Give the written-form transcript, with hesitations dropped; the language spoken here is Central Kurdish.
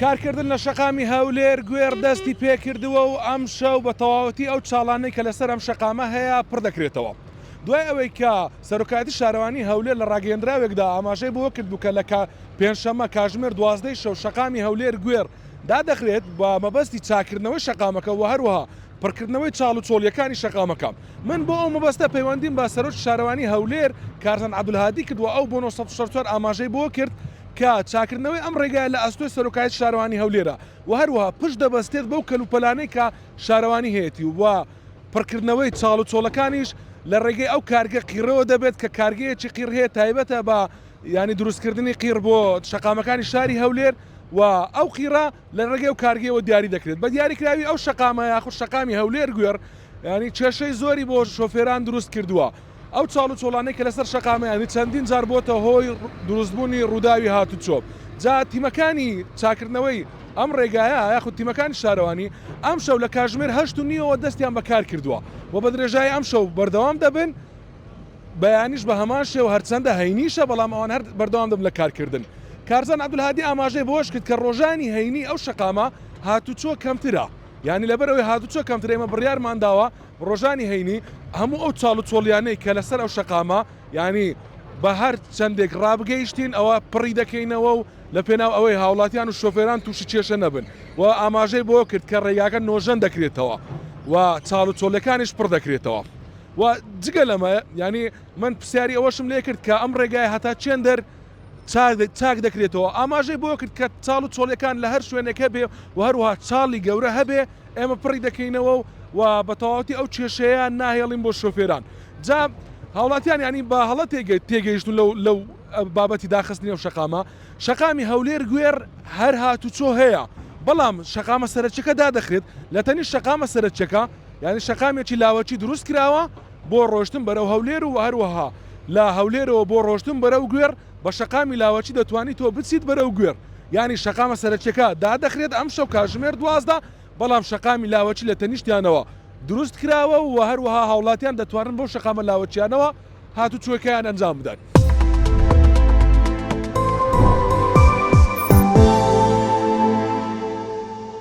کارکردن لە شەقامی هەولێر گوێر دەستی پێکردووە و ئەم شەو بە تەواوەتی ئەو چاڵانەی کە لەسەر ئەم شەقامە هەیە پڕ دەکرێتەوە. دوای ئەوەی کە سەرۆکایەتی شارەوانی هەولێر لە ڕاگەیەندراوێکدا ئاماژەی بۆ کردبوو کە لە پێنجشەممە کاتژمێر 12 شەو شەقامی هەولێر گوێر دادەخرێت بە مەبەستی چاکردنەوەی شەقامەکە و هەروەها پڕکردنەوەی چاڵ و چۆلیەکانی شەقامەکەم. من بۆ ئەو مەبەستە پەیوەندیم بە سەرۆک شارەوانی هەولێر کارزان عەبدولهادی کردووە ئەو بۆ 964 ئاماژەی بۆ کرد کە چاکردنەوەی ئەم ڕێگایە لە ئەستۆی سەرۆکایەتی شارەوانی هەولێرە و هەروەها پشت دەبەستێت بەو کەلوپەلانەی کە شارەوانی هەیەی و پڕکردنەوەی چاڵ و چۆڵەکانیش لە ڕێگەی ئەو کارگە قیرەوە دەبێت کە کارگەیەکی قیر هەیە تایبەتە بە ینی دروستکردنی قیر بۆ شەقامەکانی شاری هەولێر و ئەو قیرە لە ڕێگەی و کارگەیەوە دیاری دەکرێت بە دیاریکراوی ئەو شەقامە یاخود شەقامی هەولێر گوێر ینی کێشەی زۆری بۆ شۆفێران دروست کردووە. ئەو چاڵ و چۆڵانەی کە لەسەر شەقامەیانی چەندین جار بۆتە هۆی دروستبوونی ڕووداوی هاتوچۆ. جا تیمەکانی چاکردنەوەی ئەم ڕێگایە یاخود تیمەکانی شارەوانی ئەم شەو لە کاتژمێر 8:30 دەستیان بەکار کردووە و بە درێژایی ئەم شەو بەردەوام دەبن بەیانیش بە هەمان شێو هەرچەندە هەینیشە بەڵام ئەوان هەر بەردەوام دەبن لە کارکردن. کارزان عەبدولهادی ئاماژەی بۆش کرد کە ڕۆژانی هەینی ئەو شەقامە هاتوچۆ کەمترە، یعنی لەبەرەوەی هاتوچۆ کەمترە ئێمە بڕیارمان داوە ڕۆژانی هەینی هەموو ئەو چاڵ و چۆڵیانەی کە لەسەر ئەو شەقامە ینی بە هەر چەندێک ڕابگەیشتین ئەوە پڕی دەکەینەوە و لە پێناو ئەوەی هاوڵاتیان و شۆفێران تووشی کێشە نەبن و ئاماژەی بۆ کرد کە ڕێگاکە نۆژەن دەکرێتەوە و چاڵ و چۆلەکانیش پڕ دەکرێتەوە. و جگە لەمە ینی من پرسیاری ئەوەشم لێ کرد کە ئەم ڕێگای هەتا چێندەر چاک دەکرێتەوە. ئاماژەی بۆ کرد کە چاڵ و چۆڵەکان لە هەر شوێنێک هەبێ و هەروەها چاڵی گەورە هەبێ ئێمە پڕی دەکەینەوە و بە تەواوەتی ئەو کێشەیە ناهێڵین بۆ شۆفێران. جا هاوڵاتیان ینی بە هەڵە تێگەیشتون لەو بابەتی داخستنی ئەو شەقامە. شەقامی هەولێر گوێر هەر هاتوچۆ هەیە بەڵام شەقامە سەرچەکە دادەخرێت لە تەنی شەقامە سەرچەکە ینی شەقامێکی لاوەکی دروست کراوە بۆ ڕۆشتن بەرەو هەولێر و هەروەها لە هەولێرەوە بۆ ڕۆشتن بەرەو گوێر بە شەقامی لاوەکی دەتوانیت تۆ بچیت بەرەو گوێر. ینی شەقامە سەرچەکە دادەخرێت ئەم شەو کاتژمێر 12 بەڵام شەقامی لاوەکی لە تەنیشتیانەوە دروست کراوە و هەروەها هاوڵاتیان دەتوانن بۆ شەقامە لاوەچیانەوە هاتوچۆکەیان ئەنجام بدەن.